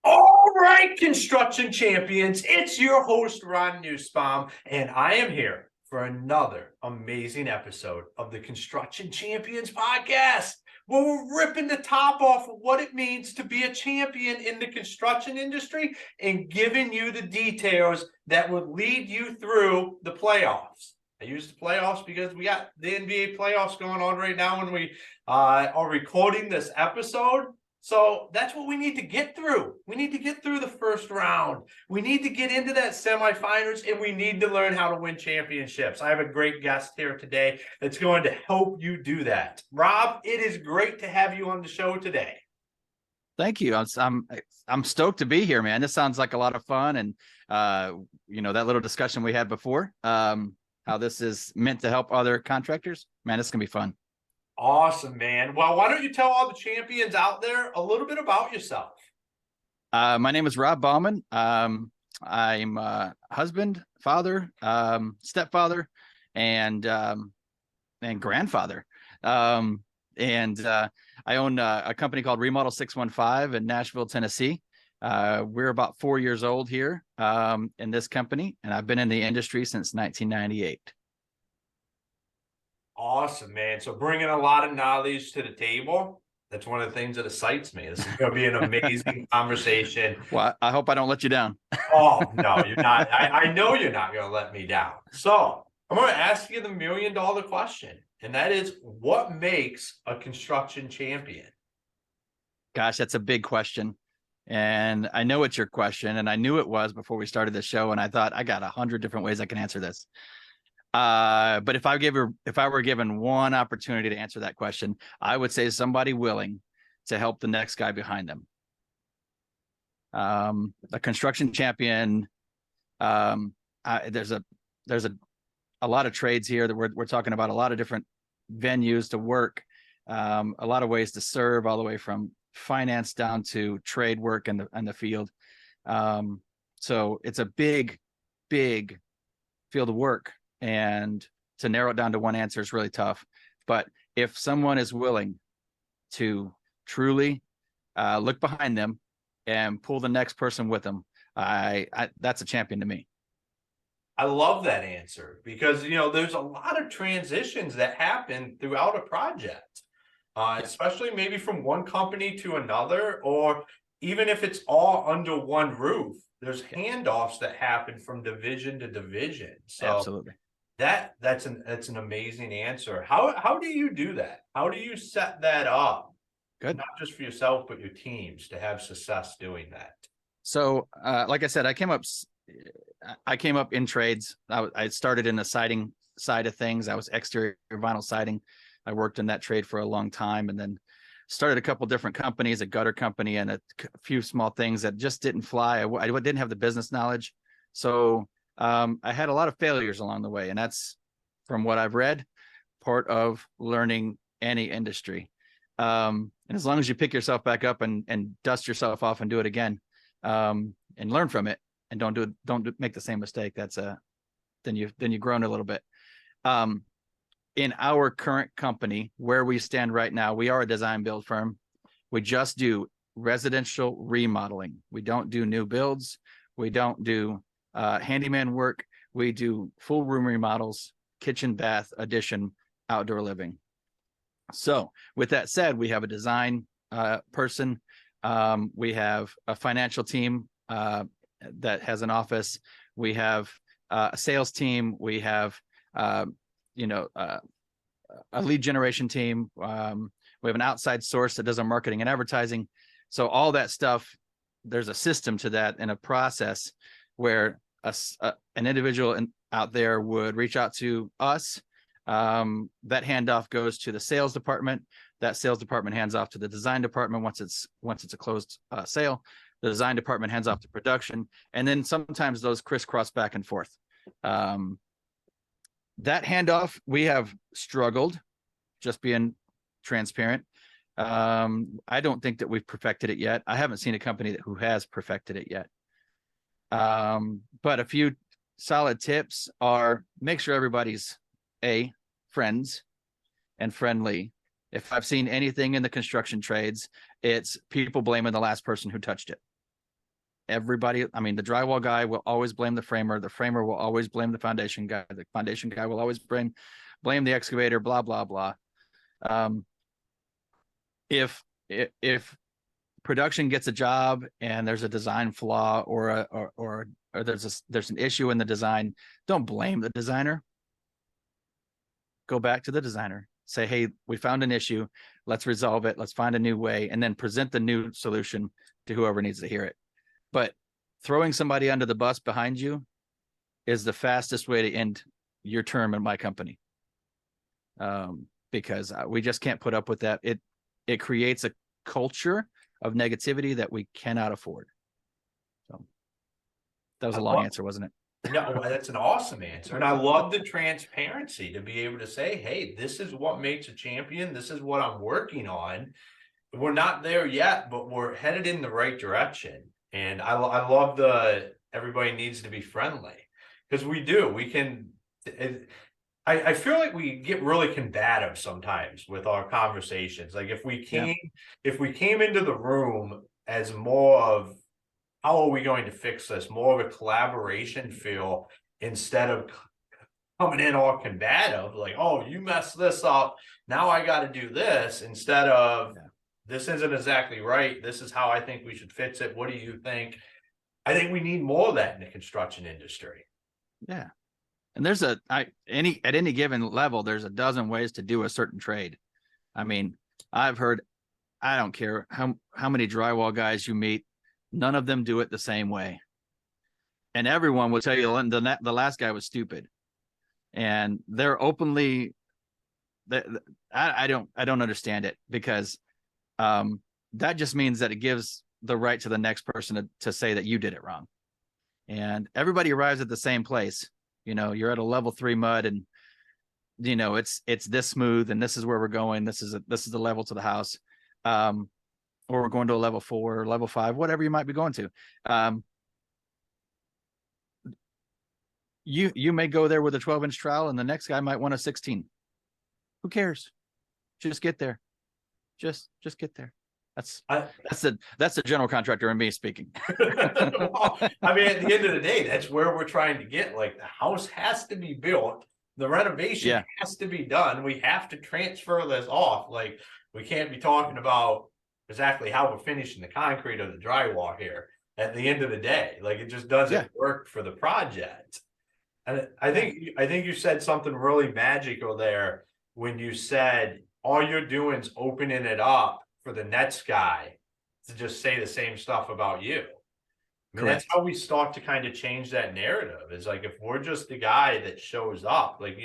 All right, construction champions, it's your host, Ron Nussbaum, and I am here for another amazing episode of the Construction Champions podcast, where we're ripping the top off of what it means to be a champion in the construction industry and giving you the details that would lead you through the playoffs. I use the playoffs because we got the NBA playoffs going on right now when we are recording this episode. So that's what we need to get through. We need to get through the first round. We need to get into that semifinals, and we need to learn how to win championships. I have a great guest here today that's going to help you do that. Rob, it is great to have you on the show today. Thank you. I'm stoked to be here, man. This sounds like a lot of fun, and that little discussion we had before, how this is meant to help other contractors. Man, this is gonna be fun. Awesome, man. Well, why don't you tell all the champions out there a little bit about yourself? My name is Rob Baughman. I'm a husband, father, stepfather, and grandfather. I own a company called Remodel 615 in Nashville, Tennessee. We're about 4 years old here in this company, and I've been in the industry since 1998. Awesome, man. So bringing a lot of knowledge to the table. That's one of the things that excites me. This is going to be an amazing conversation. Well, I hope I don't let you down. Oh, no, you're not. I know you're not going to let me down. So I'm going to ask you the $1 million question, and that is, what makes a construction champion? Gosh, that's a big question. And I know it's your question, and I knew it was before we started the show, and I thought I got 100 different ways I can answer this. But if I were given one opportunity to answer that question, I would say somebody willing to help the next guy behind them. A construction champion. There's a lot of trades here that we're talking about, a lot of different venues to work, a lot of ways to serve, all the way from finance down to trade work in the field. So it's a big field of work. And to narrow it down to one answer is really tough. But if someone is willing to truly look behind them and pull the next person with them, that's a champion to me. I love that answer because, there's a lot of transitions that happen throughout a project, especially maybe from one company to another, or even if it's all under one roof, there's handoffs that happen from division to division. So absolutely. That's an amazing answer. How do you do that? How do you set that up? Good. Not just for yourself, but your teams to have success doing that. So, like I said, I came up in trades. I started in the siding side of things. I was exterior vinyl siding. I worked in that trade for a long time, and then started a couple different companies, a gutter company, and a few small things that just didn't fly. I didn't have the business knowledge, so I had a lot of failures along the way, and that's, from what I've read, part of learning any industry. And as long as you pick yourself back up and dust yourself off and do it again, and learn from it, and don't make the same mistake, then you've grown a little bit. In our current company, where we stand right now, we are a design build firm. We just do residential remodeling. We don't do new builds. We don't do handyman work. We do full room remodels, kitchen, bath, addition, outdoor living. So with that said, we have a design person. We have a financial team that has an office. We have a sales team. We have a lead generation team. We have an outside source that does our marketing and advertising. So all that stuff, there's a system to that and a process where an individual out there would reach out to us. That handoff goes to the sales department. That sales department hands off to the design department. Once it's a closed sale, the design department hands off to production, and then sometimes those crisscross back and forth. That handoff, we have struggled, just being transparent. I don't think that we've perfected it yet. I haven't seen a company who has perfected it yet. But a few solid tips are: make sure everybody's friends and friendly. If I've seen anything in the construction trades, it's people blaming the last person who touched it. everybody, I mean, the drywall guy will always blame the framer will always blame the foundation guy will always blame the excavator, blah blah blah. If production gets a job and there's a design flaw or there's an issue in the design, don't blame the designer. Go back to the designer, say, hey, we found an issue, let's resolve it, let's find a new way, and then present the new solution to whoever needs to hear it. But throwing somebody under the bus behind you is the fastest way to end your term in my company, because we just can't put up with that. It creates a culture of negativity that we cannot afford. So that was a long answer, wasn't it? No, that's an awesome answer. And I love the transparency to be able to say, hey, this is what makes a champion. This is what I'm working on. We're not there yet, but we're headed in the right direction. And I love everybody needs to be friendly, because we do. We can. I feel like we get really combative sometimes with our conversations. Like if we came into the room as more of, how are we going to fix this? More of a collaboration feel, instead of coming in all combative, like, oh, you messed this up, now I got to do this, instead of, this isn't exactly right, this is how I think we should fix it, what do you think? I think we need more of that in the construction industry. Yeah. And there's at any given level, there's a dozen ways to do a certain trade. I mean, I've heard, I don't care how many drywall guys you meet, none of them do it the same way. And everyone will tell you the last guy was stupid. And they're openly, I don't understand it, because that just means that it gives the right to the next person to say that you did it wrong. And everybody arrives at the same place. You know, you're at a level 3 mud, and you know it's this smooth, and this is where we're going. This is the level to the house. Or we're going to a level 4 or level 5, whatever you might be going to. You may go there with a 12-inch trowel, and the next guy might want a 16. Who cares? Just get there. Just get there. That's the general contractor and me speaking. Well, I mean, at the end of the day, that's where we're trying to get. Like, the house has to be built, the renovation has to be done. We have to transfer this off. Like, we can't be talking about exactly how we're finishing the concrete or the drywall here at the end of the day. Like, it just doesn't work for the project. And I think you said something really magical there when you said all you're doing is opening it up for the next guy to just say the same stuff about you. I mean, that's how we start to kind of change that narrative. Is like, if we're just the guy that shows up, like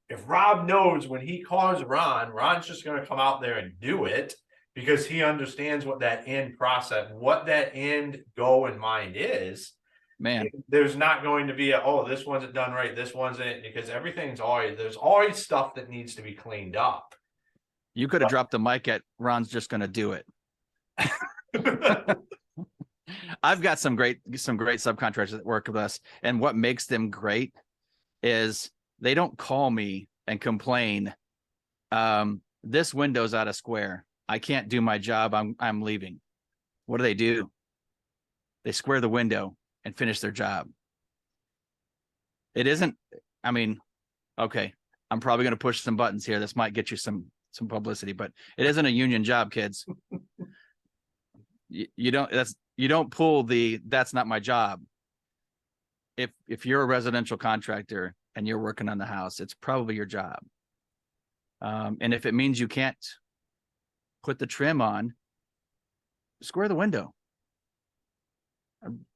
if Rob knows when he calls Ron's just going to come out there and do it, because he understands what that end process, what that end goal in mind is. Man, there's not going to be this wasn't done right, this wasn't, because there's always stuff that needs to be cleaned up. You could have dropped the mic at Ron's just going to do it. I've got some great subcontractors that work with us, and what makes them great is they don't call me and complain. This window's out of square, I can't do my job, I'm leaving. What do? They square the window and finish their job. It isn't, I mean, okay, I'm probably going to push some buttons here. This might get you some publicity, but it isn't a union job, kids. You don't pull that's not my job. If you're a residential contractor and you're working on the house, it's probably your job. And if it means you can't put the trim on, square the window.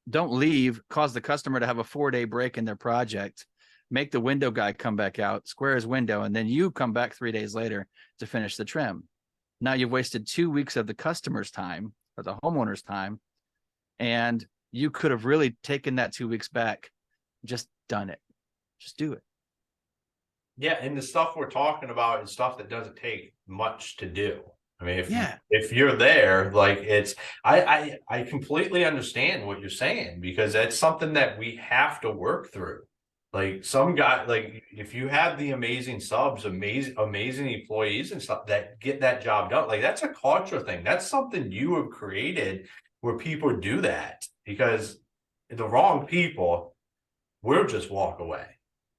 Don't leave, cause the customer to have a 4-day break in their project, make the window guy come back out, square his window, and then you come back 3 days later to finish the trim. Now you've wasted 2 weeks of the customer's time or the homeowner's time, and you could have really taken that 2 weeks back, just done it. Just do it. Yeah, and the stuff we're talking about is stuff that doesn't take much to do. I mean, if you're there, like, it's, I completely understand what you're saying, because that's something that we have to work through. Like, some guy, like, if you have the amazing subs, amazing employees and stuff that get that job done, like, that's a culture thing. That's something you have created where people do that. because the wrong people will just walk away.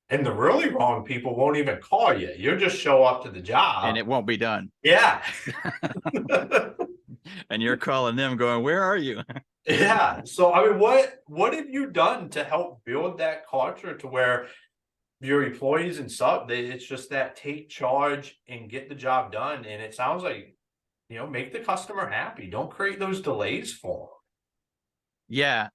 And the really wrong people won't even call you. You'll just show up to the job. And it won't be done. Yeah. And you're calling them going, where are you? Yeah. So, I mean, what have you done to help build that culture to where your employees and it's just that take charge and get the job done? And it sounds like, make the customer happy. Don't create those delays for Yeah.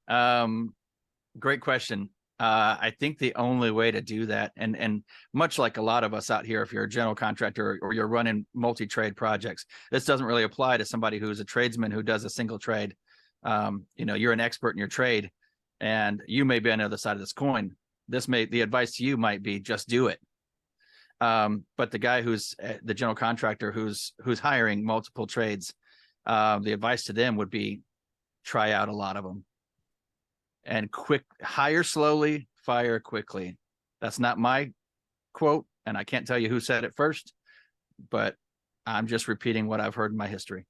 Great question. I think the only way to do that, and much like a lot of us out here, if you're a general contractor or you're running multi-trade projects, this doesn't really apply to somebody who's a tradesman who does a single trade. You're an expert in your trade, and you may be on the other side of this coin. The advice to you might be just do it. But the guy who's the general contractor who's hiring multiple trades, the advice to them would be try out a lot of them. And hire slowly, fire quickly. That's not my quote, and I can't tell you who said it first, but I'm just repeating what I've heard in my history.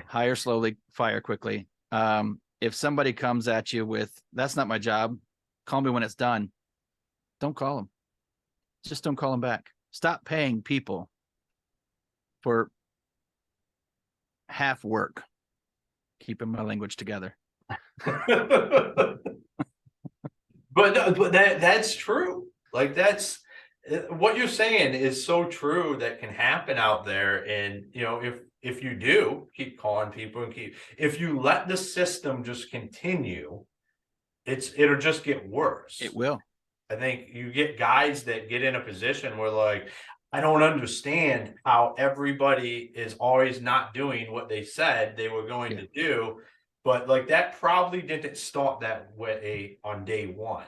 Hire slowly, fire quickly. If somebody comes at you with, that's not my job, call me when it's done, don't call them. Just don't call them back. Stop paying people for half work. Keeping my language together. But that's true. Like, that's what you're saying is so true. That can happen out there. And if you do keep calling people and if you let the system just continue, it'll just get worse. It will. I think you get guys that get in a position where, like, I don't understand how everybody is always not doing what they said they were going to do. But like, that probably didn't start that way on day one.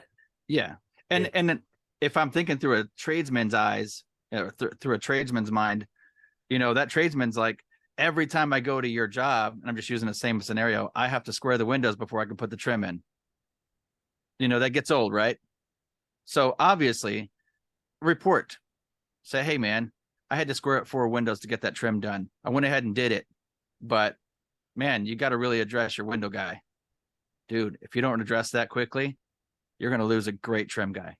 Yeah. And if I'm thinking through a tradesman's eyes, through a tradesman's mind, that tradesman's like, every time I go to your job, and I'm just using the same scenario, I have to square the windows before I can put the trim in. That gets old, right? So obviously, report. Say, hey, man, I had to square up 4 windows to get that trim done. I went ahead and did it. But man, you got to really address your window guy. Dude, if you don't address that quickly, you're going to lose a great trim guy.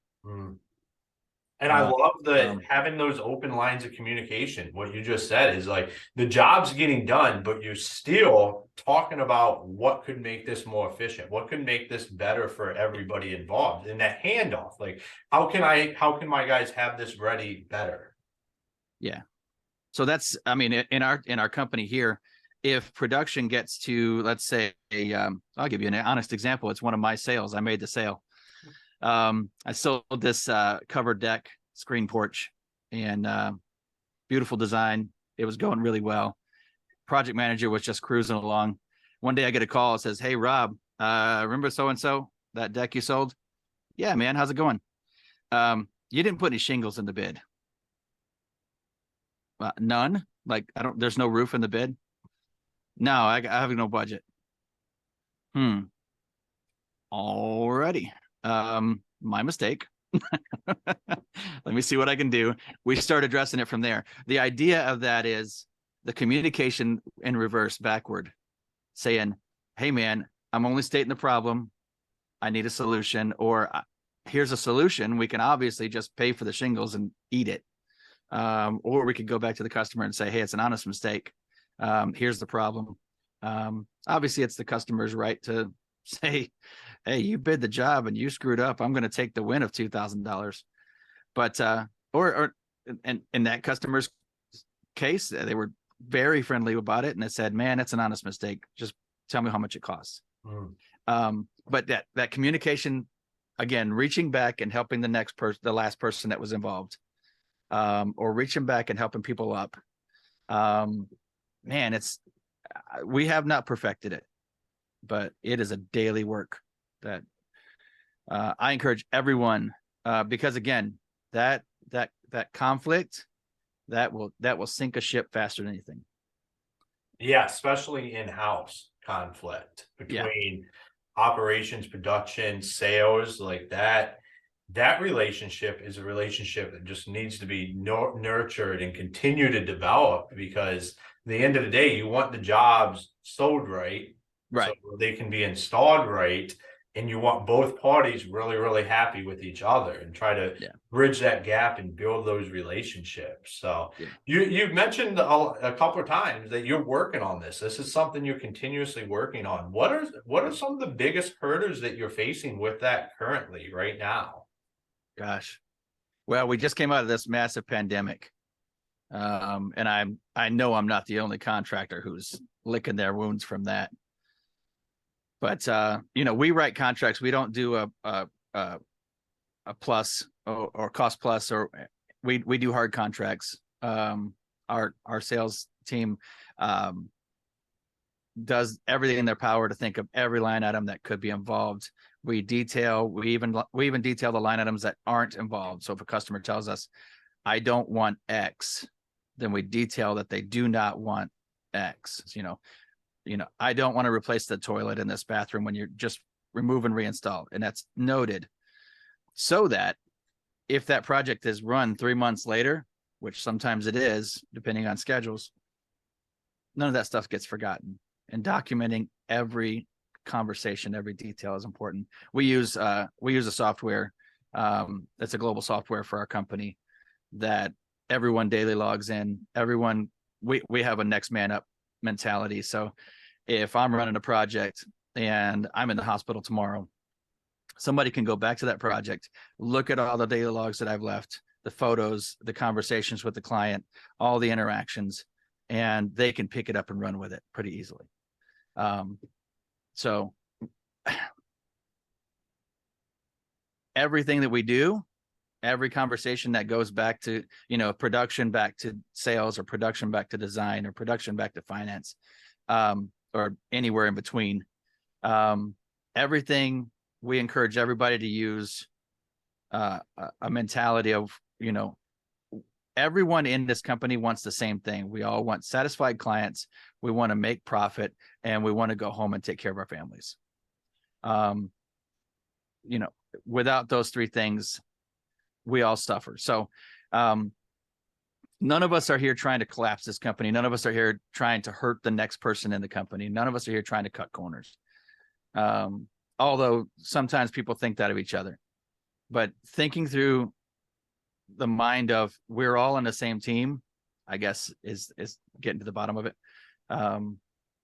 And I love having those open lines of communication. What you just said is like, the job's getting done, but you're still talking about what could make this more efficient, what could make this better for everybody involved. And that handoff, like, how can my guys have this ready better? Yeah. So that's, I mean, in our company here, if production gets to, let's say, I'll give you an honest example. It's one of my sales. I made the sale. I sold this covered deck screen porch, and beautiful design. It was going really well. Project manager was just cruising along. One day I get a call. It says, hey, Rob, remember so-and-so, that deck you sold? Yeah, man. How's it going? You didn't put any shingles in the bid. None. Like, there's no roof in the bid. No, I have no budget. Alrighty. My mistake. Let me see what I can do. We start addressing it from there. The idea of that is the communication in reverse, backward, saying, hey, man, I'm only stating the problem. I need a solution, or here's a solution. We can obviously just pay for the shingles and eat it. Or we could go back to the customer and say, hey, it's an honest mistake. Here's the problem. Obviously, it's the customer's right to say, hey, you bid the job and you screwed up. I'm going to take the win of $2,000. But or in that customer's case, they were very friendly about it, and they said, man, it's an honest mistake. Just tell me how much it costs. But that communication, again, reaching back and helping the last person that was involved, or reaching back and helping people up. Man, we have not perfected it, but it is a daily work that I encourage everyone, because again, that conflict that will sink a ship faster than anything. Yeah, especially in-house conflict between operations, production, sales, like that. That relationship is a relationship that just needs to be nurtured and continue to develop, because at the end of the day, you want the jobs sold right. Right. so they can be installed right. And you want both parties really, really happy with each other and try to Yeah. bridge that gap and build those relationships. So Yeah. you've mentioned a couple of times that you're working on this. This is something you're continuously working on. What are some of the biggest hurdles that you're facing with that currently right now? Gosh. Well, we just came out of this massive pandemic. And I know I'm not the only contractor who's licking their wounds from that. But we write contracts. We don't do a plus or cost plus, or we do hard contracts. Our sales team does everything in their power to think of every line item that could be involved. We even detail the line items that aren't involved. So if a customer tells us, I don't want X, then we detail that they do not want X. I don't want to replace the toilet in this bathroom when you're just remove and reinstall, and that's noted, so that if that project is run 3 months later, which sometimes it is, depending on schedules, none of that stuff gets forgotten. And documenting every conversation, every detail is important. We use a software that's a global software for our company that everyone daily logs in. We have a next man up mentality. So if I'm running a project and I'm in the hospital tomorrow, somebody can go back to that project, look at all the daily logs that I've left, the photos, the conversations with the client, all the interactions, and they can pick it up and run with it pretty easily. So everything that we do, every conversation that goes back to, production back to sales, or production back to design, or production back to finance, or anywhere in between, everything, we encourage everybody to use a mentality of, everyone in this company wants the same thing. We all want satisfied clients. We want to make profit, and we want to go home and take care of our families. Without those three things, we all suffer. So none of us are here trying to collapse this company. None of us are here trying to hurt the next person in the company. None of us are here trying to cut corners. Although sometimes people think that of each other. But thinking through the mind of we're all on the same team, I guess is getting to the bottom of it,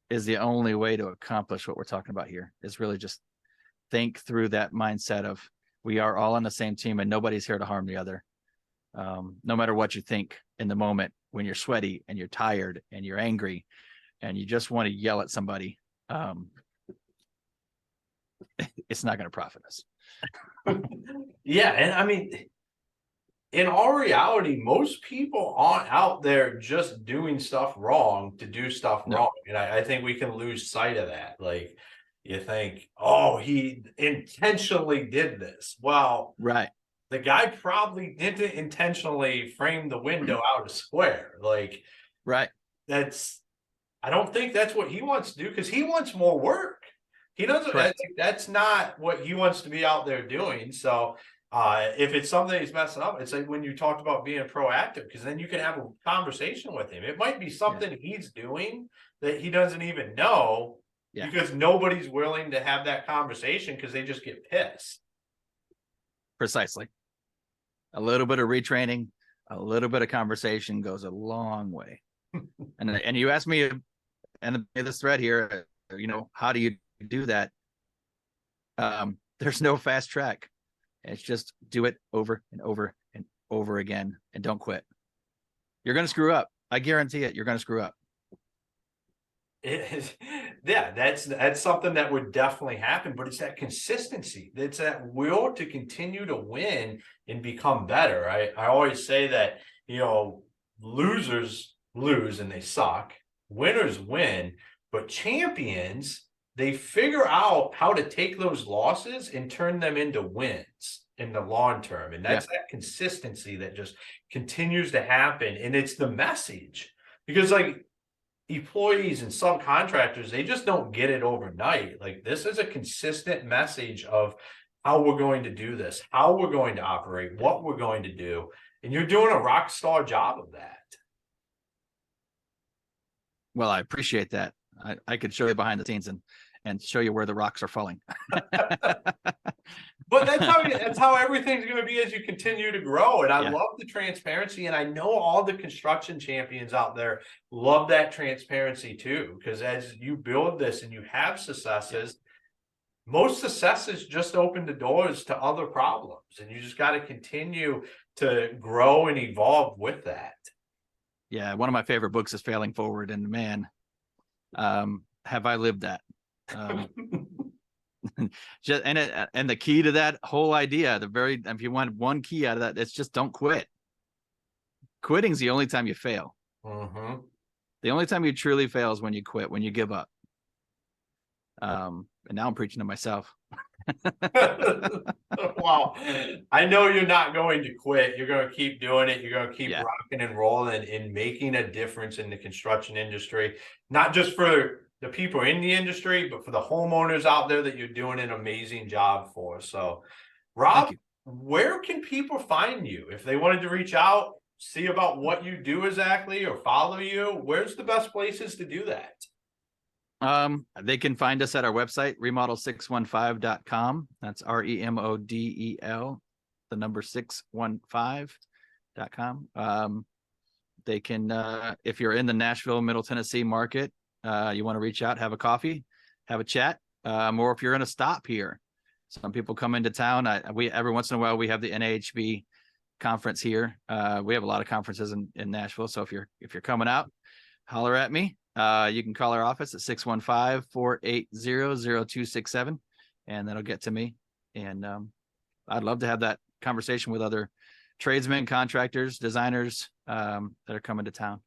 is the only way to accomplish what we're talking about here. Is really just think through that mindset of we are all on the same team and nobody's here to harm the other. No matter what you think in the moment, when you're sweaty and you're tired and you're angry and you just want to yell at somebody, it's not going to profit us. Yeah, and I mean, in all reality, most people aren't out there just doing stuff wrong to do stuff No. wrong. And I think we can lose sight of that. Like, you think, oh, he intentionally did this. Well, Right. the guy probably didn't intentionally frame the window out of square. Like, Right. I don't think that's what he wants to do, because he wants more work. He doesn't, that's not what he wants to be out there doing. So, if it's something he's messing up, it's like when you talked about being proactive, because then you can have a conversation with him. It might be something he's doing that he doesn't even know, because nobody's willing to have that conversation because they just get pissed. Precisely. A little bit of retraining, a little bit of conversation goes a long way. and you asked me, and this thread here, how do you do that? There's no fast track. It's just do it over and over and over again, and don't quit. You're going to screw up. I guarantee it. You're going to screw up. That's something that would definitely happen, but it's that consistency. It's that will to continue to win and become better. I always say that, losers lose and they suck. Winners win, but champions, they figure out how to take those losses and turn them into wins in the long term. And that's that consistency that just continues to happen. And it's the message, because like employees and subcontractors, they just don't get it overnight. Like, this is a consistent message of how we're going to do this, how we're going to operate, what we're going to do. And you're doing a rock star job of that. Well, I appreciate that. I could show you behind the scenes, and show you where the rocks are falling. But that's how everything's going to be as you continue to grow. And I Yeah. love the transparency. And I know all the construction champions out there love that transparency too. Because as you build this and you have successes, most successes just open the doors to other problems. And you just got to continue to grow and evolve with that. Yeah. One of my favorite books is Failing Forward. And man, have I lived that. And the key to that whole idea, if you want one key out of that, it's just don't quit. Quitting's the only time you fail. Mm-hmm. The only time you truly fail is when you quit, when you give up. And now I'm preaching to myself. Wow. I know you're not going to quit. You're going to keep doing it. You're going to keep Yeah. rocking and rolling and making a difference in the construction industry, not just for the people in the industry, but for the homeowners out there that you're doing an amazing job for. So, Rob, where can people find you if they wanted to reach out, see about what you do exactly, or follow you? Where's the best places to do that? They can find us at our website, remodel615.com. That's REMODEL, the number 615.com. They can, if you're in the Nashville, Middle Tennessee market, you want to reach out, have a coffee, have a chat, or if you're going to stop here. Some people come into town. Every once in a while we have the NAHB conference here. We have a lot of conferences in Nashville. So if you're coming out, holler at me. You can call our office at 615-480-0267, and that'll get to me. And I'd love to have that conversation with other tradesmen, contractors, designers that are coming to town.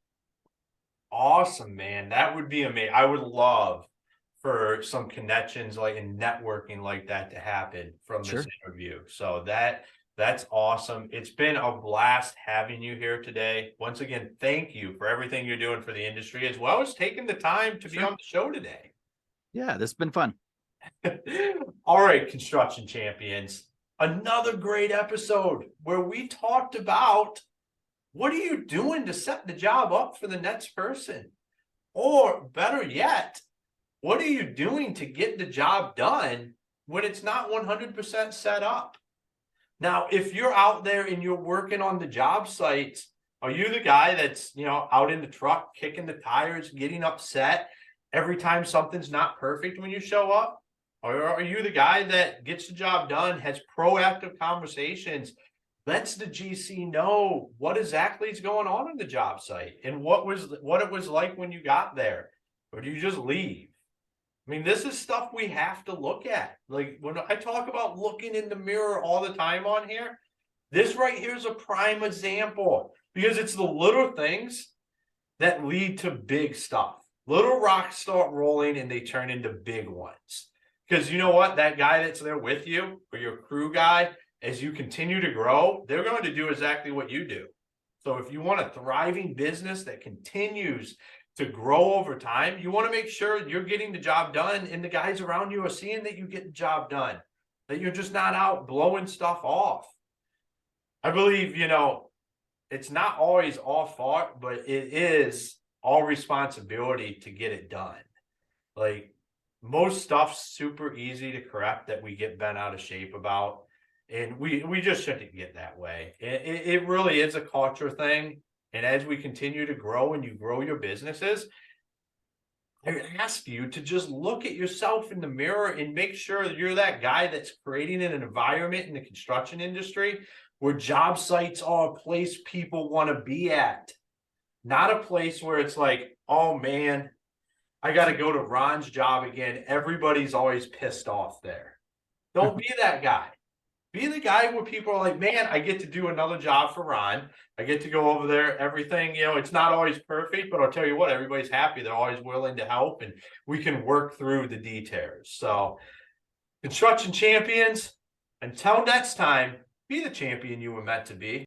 Awesome, man. That would be amazing. I would love for some connections like in networking like that to happen from this interview. So that's awesome. It's been a blast having you here today. Once again, thank you for everything you're doing for the industry, as well as taking the time to be on the show today. Yeah, this has been fun. All right, construction champions, another great episode where we talked about what are you doing to set the job up for the next person? Or better yet, what are you doing to get the job done when it's not 100% set up? Now, if you're out there and you're working on the job sites, are you the guy that's, out in the truck, kicking the tires, getting upset every time something's not perfect when you show up? Or are you the guy that gets the job done, has proactive conversations, lets the GC know what exactly is going on the job site and what it was like when you got there? Or do you just leave? I mean, this is stuff we have to look at. Like when I talk about looking in the mirror all the time on here, this right here is a prime example because it's the little things that lead to big stuff. Little rocks start rolling and they turn into big ones. Because you know what? That guy that's there with you or your crew guy, as you continue to grow, they're going to do exactly what you do. So if you want a thriving business that continues to grow over time, you want to make sure you're getting the job done and the guys around you are seeing that you get the job done, that you're just not out blowing stuff off. I believe, it's not always all fault, but it is all responsibility to get it done. Like most stuff's super easy to correct that we get bent out of shape about. And we just shouldn't get that way. It really is a culture thing. And as we continue to grow and you grow your businesses, I ask you to just look at yourself in the mirror and make sure that you're that guy that's creating an environment in the construction industry where job sites are a place people want to be at. Not a place where it's like, oh man, I got to go to Ron's job again. Everybody's always pissed off there. Don't be that guy. Be the guy where people are like, man, I get to do another job for Ron. I get to go over there. Everything, it's not always perfect, but I'll tell you what, everybody's happy. They're always willing to help and we can work through the details. So construction champions, until next time, be the champion you were meant to be.